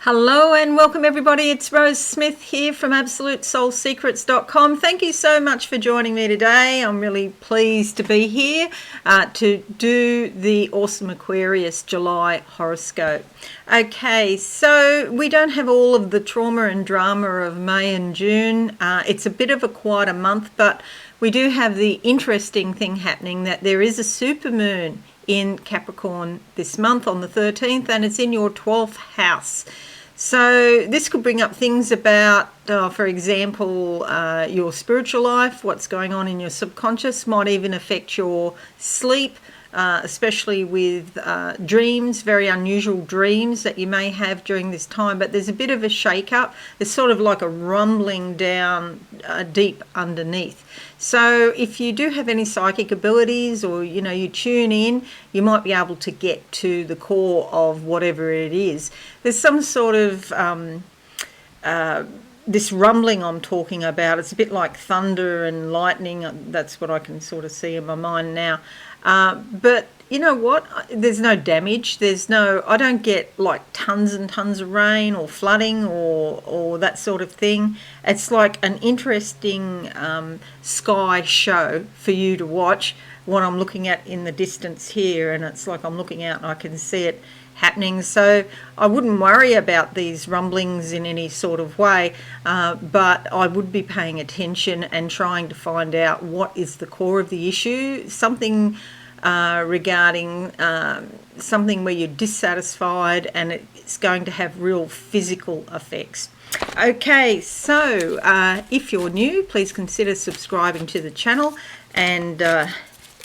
Hello and welcome everybody. It's Rose Smith here from AbsoluteSoulSecrets.com. Thank you so much for joining me today. I'm really pleased to be here to do the awesome Aquarius July horoscope. Okay, so we don't have all of the trauma and drama of May and June. It's a bit of a quieter month, but we do have the interesting thing happening that there is a supermoon in Capricorn this month on the 13th, and it's in your 12th house. So this could bring up things about, for example, your spiritual life, what's going on in your subconscious, might even affect your sleep, especially with dreams, very unusual dreams that you may have during this time. But there's a bit of a shake-up. There's sort of like a rumbling down deep underneath. So if you do have any psychic abilities, or you tune in, you might be able to get to the core of whatever it is. There's some sort of this rumbling I'm talking about. It's a bit like thunder and lightning. That's what I can sort of see in my mind now. But you know what? There's no damage. I don't get like tons and tons of rain or flooding or that sort of thing. It's like an interesting sky show for you to watch. What I'm looking at in the distance here, and it's like I'm looking out and I can see it happening. So I wouldn't worry about these rumblings in any sort of way, but I would be paying attention and trying to find out what is the core of the issue. Something regarding something where you're dissatisfied, and it's going to have real physical effects. Okay, so if you're new, please consider subscribing to the channel and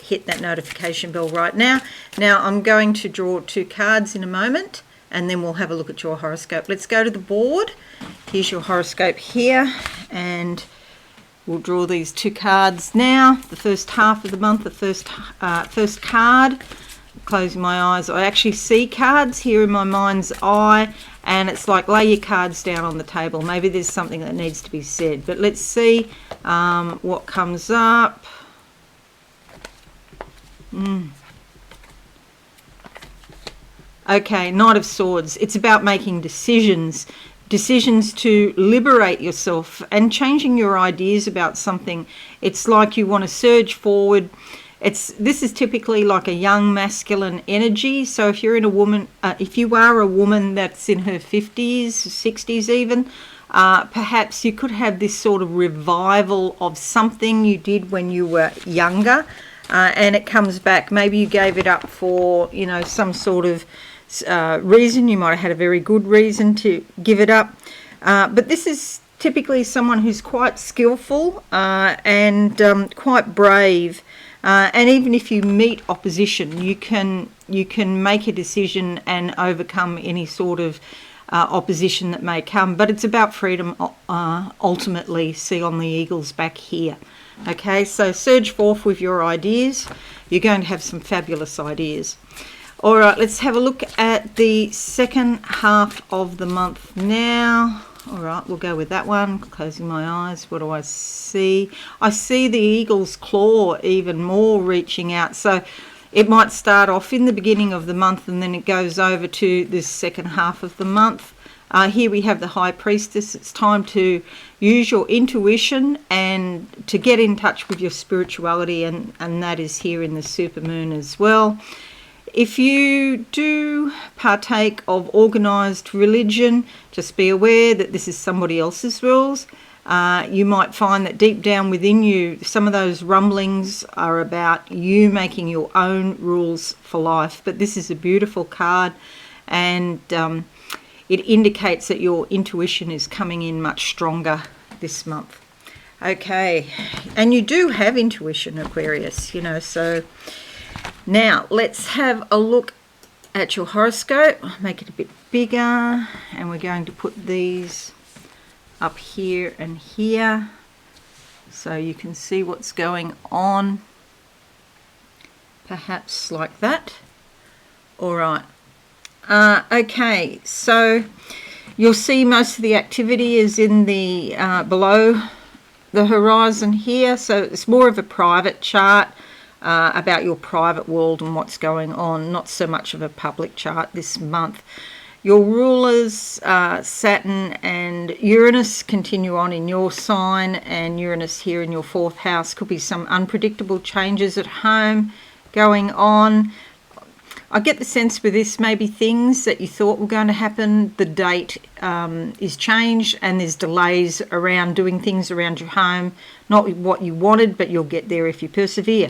hit that notification bell right now. Now I'm going to draw two cards in a moment, and then we'll have a look at your horoscope. Let's go to the board. Here's your horoscope here, and we'll draw these two cards now. The first half of the month, the first card. Closing my eyes, I actually see cards here in my mind's eye, and it's like lay your cards down on the table. Maybe there's something that needs to be said, but let's see what comes up. Okay, Knight of Swords. It's about making decisions to liberate yourself and changing your ideas about something. It's like you want to surge forward. This is typically like a young masculine energy. So if you're if you are a woman that's in her 50s, 60s even, perhaps you could have this sort of revival of something you did when you were younger, and it comes back. Maybe you gave it up for some sort of reason. You might have had a very good reason to give it up, but this is typically someone who's quite skillful and quite brave, and even if you meet opposition, you can make a decision and overcome any sort of opposition that may come. But it's about freedom ultimately. See on the eagle's back here. Okay, so surge forth with your ideas. You're going to have some fabulous ideas. All right, let's have a look at the second half of the month now. All right, we'll go with that one. Closing my eyes. What do I see? I see the eagle's claw even more reaching out. So it might start off in the beginning of the month, and then it goes over to this second half of the month. Here we have the High Priestess. It's time to use your intuition and to get in touch with your spirituality, and that is here in the supermoon as well. If you do partake of organised religion, just be aware that this is somebody else's rules. You might find that deep down within you, some of those rumblings are about you making your own rules for life. But this is a beautiful card, and it indicates that your intuition is coming in much stronger this month. Okay, and you do have intuition, Aquarius, so now let's have a look at your horoscope. Make it a bit bigger, and we're going to put these up here and here so you can see what's going on, perhaps like that. All right. Okay, so you'll see most of the activity is in the below the horizon here. So it's more of a private chart about your private world and what's going on, not so much of a public chart this month. Your rulers, Saturn and Uranus, continue on in your sign, and Uranus here in your 4th house. Could be some unpredictable changes at home going on. I get the sense with this, maybe things that you thought were going to happen, the date is changed, and there's delays around doing things around your home. Not what you wanted, but you'll get there if you persevere.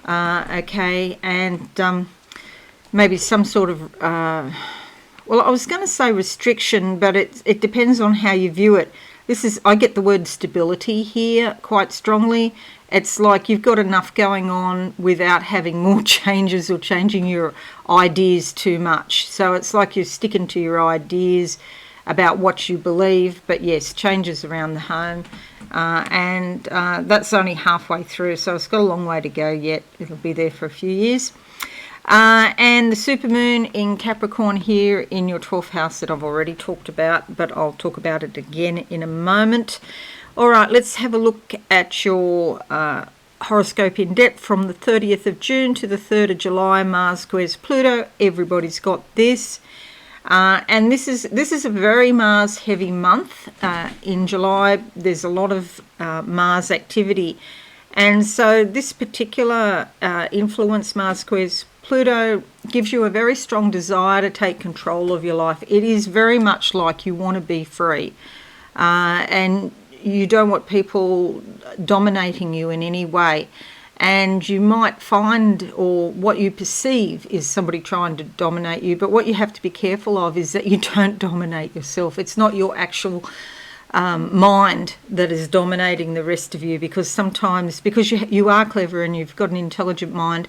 Okay, and maybe some sort of, well, I was going to say restriction, but it depends on how you view it. I get the word stability here quite strongly. It's like you've got enough going on without having more changes or changing your ideas too much. So it's like you're sticking to your ideas about what you believe, but yes, changes around the home. And that's only halfway through, so it's got a long way to go yet. It'll be there for a few years. And the supermoon in Capricorn here in your 12th house that I've already talked about, but I'll talk about it again in a moment. All right, let's have a look at your horoscope in depth from the 30th of June to the 3rd of July. Mars squares Pluto. Everybody's got this. And this is a very Mars heavy month. In July, there's a lot of Mars activity. And so this particular influence, Mars squares Pluto, gives you a very strong desire to take control of your life. It is very much like you want to be free. And you don't want people dominating you in any way. And you might find, or what you perceive is somebody trying to dominate you, but what you have to be careful of is that you don't dominate yourself. It's not your actual mind that is dominating the rest of you, because sometimes, because you are clever and you've got an intelligent mind,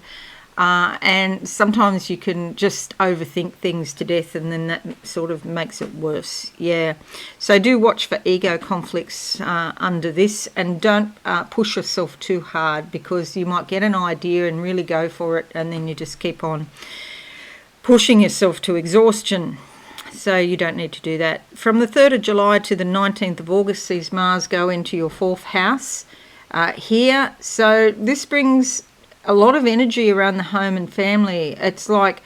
and sometimes you can just overthink things to death, and then that sort of makes it worse. Yeah, so do watch for ego conflicts under this, and don't push yourself too hard, because you might get an idea and really go for it, and then you just keep on pushing yourself to exhaustion. So you don't need to do that. From the 3rd of July to the 19th of August, sees Mars go into your 4th house here. So this brings a lot of energy around the home and family. It's like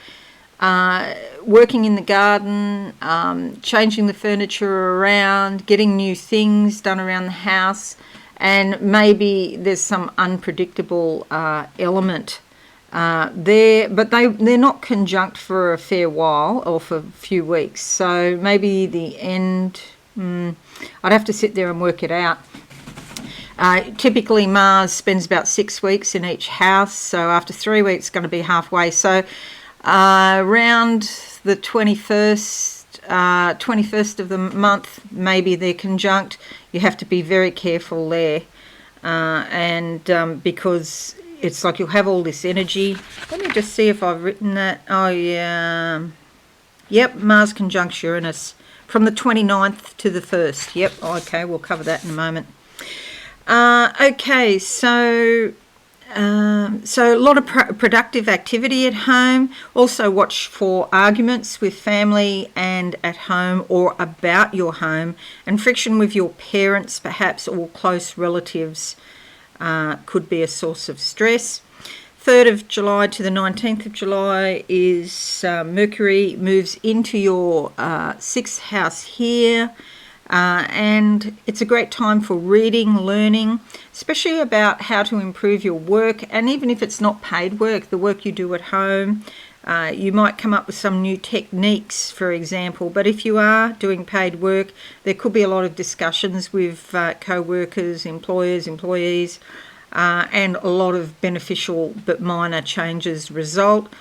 working in the garden, changing the furniture around, getting new things done around the house, and maybe there's some unpredictable element there, but they're not conjunct for a fair while or for a few weeks. So maybe the end, I'd have to sit there and work it out. Typically Mars spends about 6 weeks in each house, so after 3 weeks it's going to be halfway. So around the 21st of the month, maybe they're conjunct. You have to be very careful there, because it's like you'll have all this energy. Let me just see if I've written that. Oh yeah, yep, Mars conjunct Uranus from the 29th to the 1st. Yep, okay, we'll cover that in a moment. Okay, so a lot of productive activity at home. Also watch for arguments with family and at home or about your home, and friction with your parents perhaps, or close relatives could be a source of stress. 3rd of July to the 19th of July is Mercury moves into your 6th house here. And it's a great time for reading, learning, especially about how to improve your work. And even if it's not paid work, the work you do at home, you might come up with some new techniques, for example. But if you are doing paid work, there could be a lot of discussions with co-workers, employers, employees, and a lot of beneficial but minor changes result.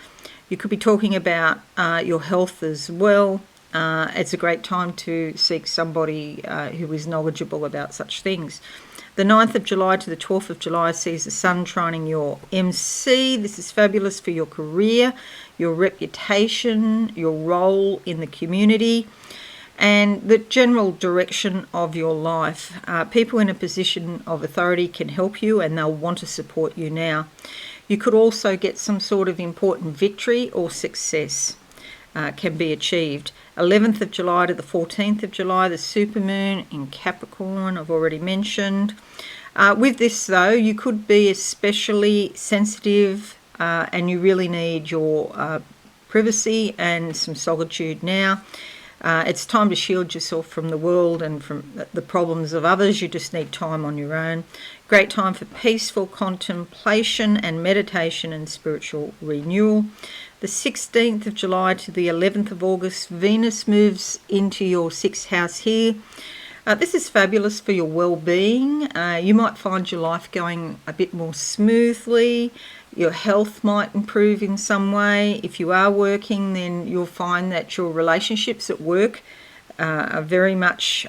You could be talking about your health as well. It's a great time to seek somebody who is knowledgeable about such things. The 9th of July to the 12th of July sees the Sun trining your MC. This is fabulous for your career, your reputation, your role in the community, and the general direction of your life. People in a position of authority can help you, and they'll want to support you now. You could also get some sort of important victory or success can be achieved. 11th of July to the 14th of July, the supermoon in Capricorn, I've already mentioned. With this, though, you could be especially sensitive and you really need your privacy and some solitude now. It's time to shield yourself from the world and from the problems of others. You just need time on your own. Great time for peaceful contemplation and meditation and spiritual renewal. The 16th of July to the 11th of August, Venus moves into your 6th house here. This is fabulous for your well-being. You might find your life going a bit more smoothly. Your health might improve in some way. If you are working, then you'll find that your relationships at work are very much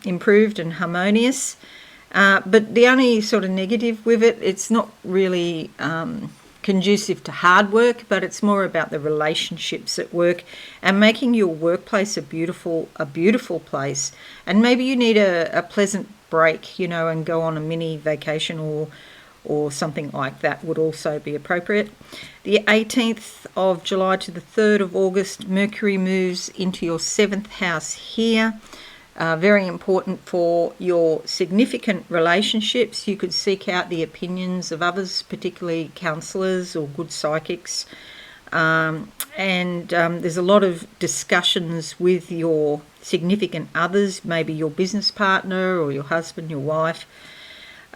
improved and harmonious. But the only sort of negative with it, it's not really conducive to hard work, but it's more about the relationships at work and making your workplace a beautiful place. And maybe you need a pleasant break, and go on a mini vacation or something like that would also be appropriate. The 18th of July to the 3rd of August, Mercury moves into your 7th house here. Very important for your significant relationships. You could seek out the opinions of others, particularly counsellors or good psychics. There's a lot of discussions with your significant others, maybe your business partner or your husband, your wife,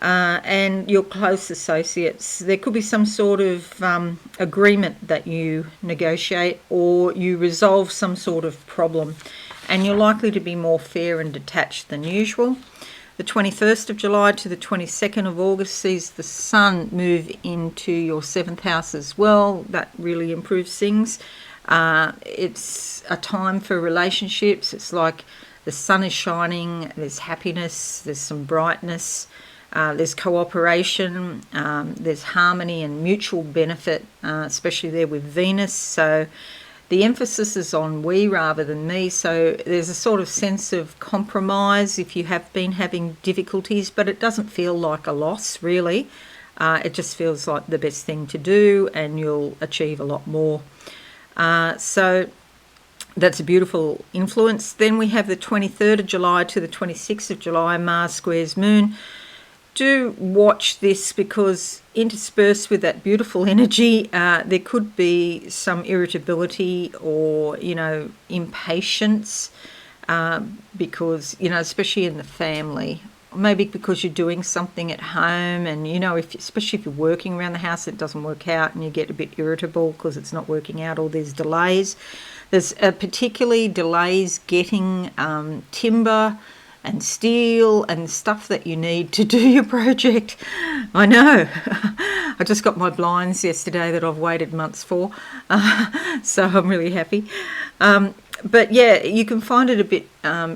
and your close associates. There could be some sort of agreement that you negotiate, or you resolve some sort of problem, and you're likely to be more fair and detached than usual. The 21st of July to the 22nd of August sees the Sun move into your 7th house as well. That really improves things. It's a time for relationships. It's like the sun is shining, there's happiness, there's some brightness, there's cooperation, there's harmony and mutual benefit, especially there with Venus. So the emphasis is on we rather than me. So there's a sort of sense of compromise if you have been having difficulties, but it doesn't feel like a loss, really. It just feels like the best thing to do, and you'll achieve a lot more. So that's a beautiful influence. Then we have the 23rd of July to the 26th of July, Mars squares Moon. Do watch this, because interspersed with that beautiful energy, there could be some irritability or, impatience, because, especially in the family. Maybe because you're doing something at home and, especially if you're working around the house, it doesn't work out and you get a bit irritable because it's not working out, or there's delays. There's particularly delays getting timber and steel and stuff that you need to do your project. I know. I just got my blinds yesterday that I've waited months for, so I'm really happy. But yeah, you can find it a bit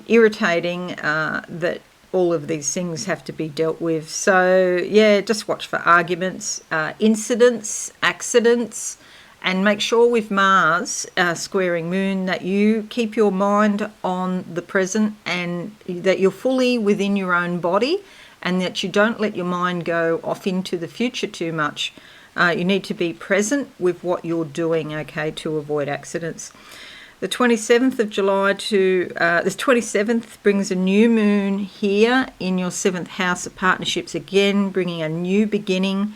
irritating that all of these things have to be dealt with. So yeah, just watch for arguments, incidents, accidents, and make sure with Mars squaring Moon that you keep your mind on the present, and that you're fully within your own body, and that you don't let your mind go off into the future too much. You need to be present with what you're doing, okay, to avoid accidents. The 27th of July to the 27th brings a new moon here in your 7th house of partnerships, again bringing a new beginning,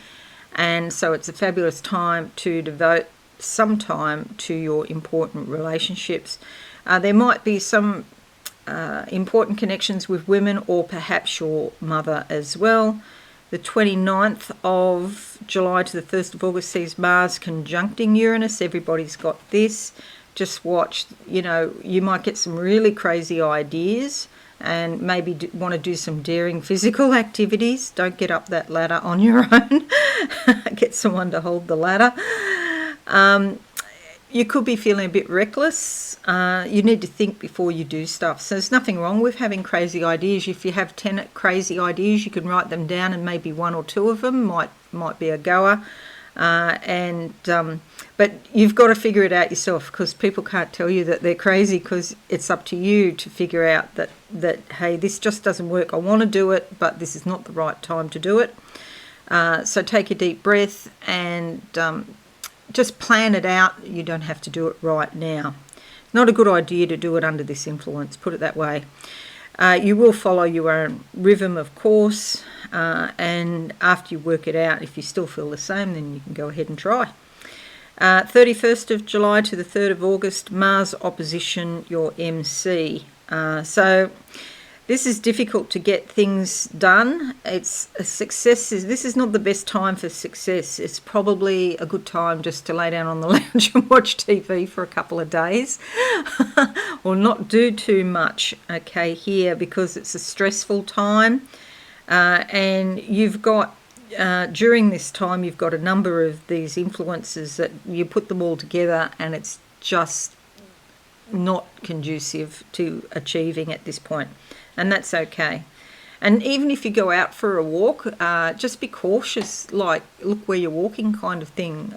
and so it's a fabulous time to devote some time to your important relationships. There might be some important connections with women, or perhaps your mother as well. The 29th of July to the 1st of August sees Mars conjuncting Uranus. Everybody's got this. Just watch, you might get some really crazy ideas and maybe want to do some daring physical activities. Don't get up that ladder on your own. Get someone to hold the ladder. You could be feeling a bit reckless. You need to think before you do stuff. So there's nothing wrong with having crazy ideas. If you have 10 crazy ideas, you can write them down, and maybe one or two of them might be a goer. But you've got to figure it out yourself, because people can't tell you that they're crazy, because it's up to you to figure out that hey, this just doesn't work. I want to do it, but this is not the right time to do it. So take a deep breath and just plan it out. You don't have to do it right now. Not a good idea to do it under this influence, put it that way. You will follow your own rhythm, of course, and after you work it out, if you still feel the same, then you can go ahead and try. 31st of July to the 3rd of August, Mars opposition your MC. So this is difficult to get things done. It's a success. This is not the best time for success. It's probably a good time just to lay down on the lounge and watch TV for a couple of days or not do too much, okay, here, because it's a stressful time. And you've got, during this time, you've got a number of these influences that you put them all together and it's just not conducive to achieving at this point. And that's okay. And even if you go out for a walk, just be cautious, like look where you're walking kind of thing.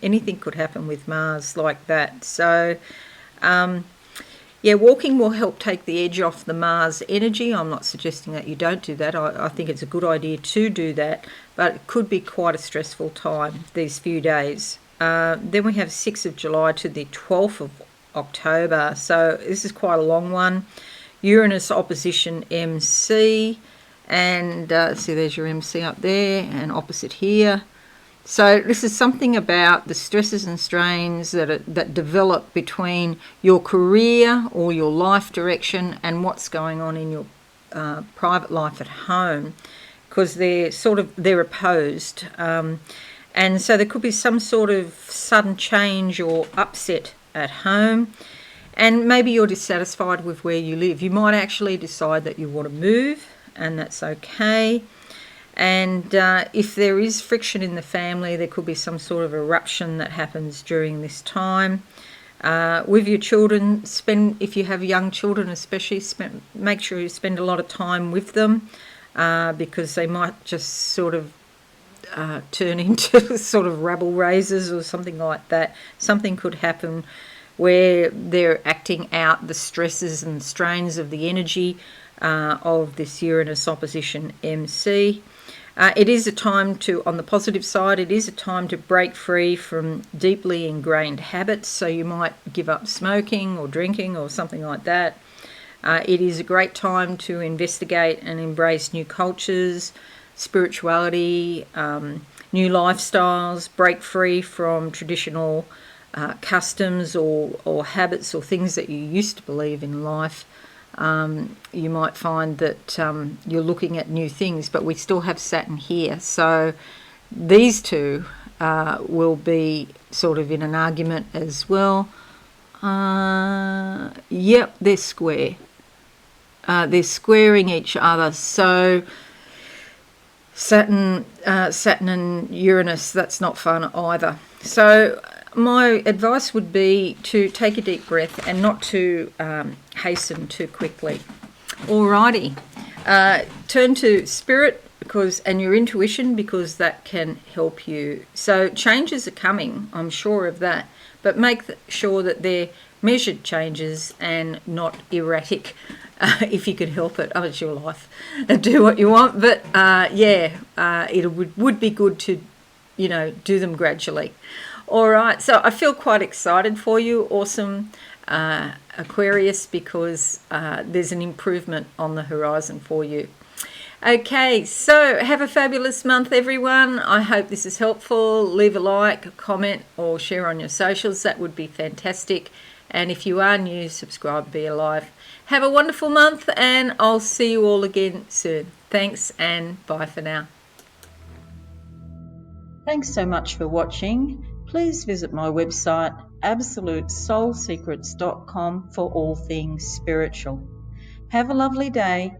Anything could happen with Mars like that. So, yeah, walking will help take the edge off the Mars energy. I'm not suggesting that you don't do that. I think it's a good idea to do that, but it could be quite a stressful time these few days. Then we have 6th of July to the 12th of October. So this is quite a long one. Uranus opposition MC, and see, there's your MC up there and opposite here. So this is something about the stresses and strains that develop between your career or your life direction and what's going on in your private life at home, because they're opposed, and so there could be some sort of sudden change or upset at home. And maybe you're dissatisfied with where you live. You might actually decide that you want to move, and that's okay. And if there is friction in the family, there could be some sort of eruption that happens during this time. With your children, if you have young children especially, make sure you spend a lot of time with them, because they might just sort of turn into sort of rabble raisers or something like that. Something could happen where they're acting out the stresses and strains of the energy of this Uranus opposition MC. It is a time to, on the positive side, it is a time to break free from deeply ingrained habits. So you might give up smoking or drinking or something like that. It is a great time to investigate and embrace new cultures, spirituality, new lifestyles, break free from traditional customs or habits or things that you used to believe in life. You might find that you're looking at new things, but we still have Saturn here. So these two will be sort of in an argument as well. Yep, they're square. They're squaring each other. So Saturn and Uranus, that's not fun either. So my advice would be to take a deep breath and not to hasten too quickly. Alrighty, turn to spirit and your intuition, because that can help you. So changes are coming, I'm sure of that, but make sure that they're measured changes and not erratic. If you could help it. Oh, it's your life. Do what you want, but it would be good to, do them gradually. All right, so I feel quite excited for you, awesome Aquarius, because there's an improvement on the horizon for you. Okay, so have a fabulous month, everyone. I hope this is helpful. Leave a like, a comment, or share on your socials. That would be fantastic. And if you are new, subscribe, be alive. Have a wonderful month, and I'll see you all again soon. Thanks, and bye for now. Thanks so much for watching. Please visit my website, absolutesoulsecrets.com, for all things spiritual. Have a lovely day.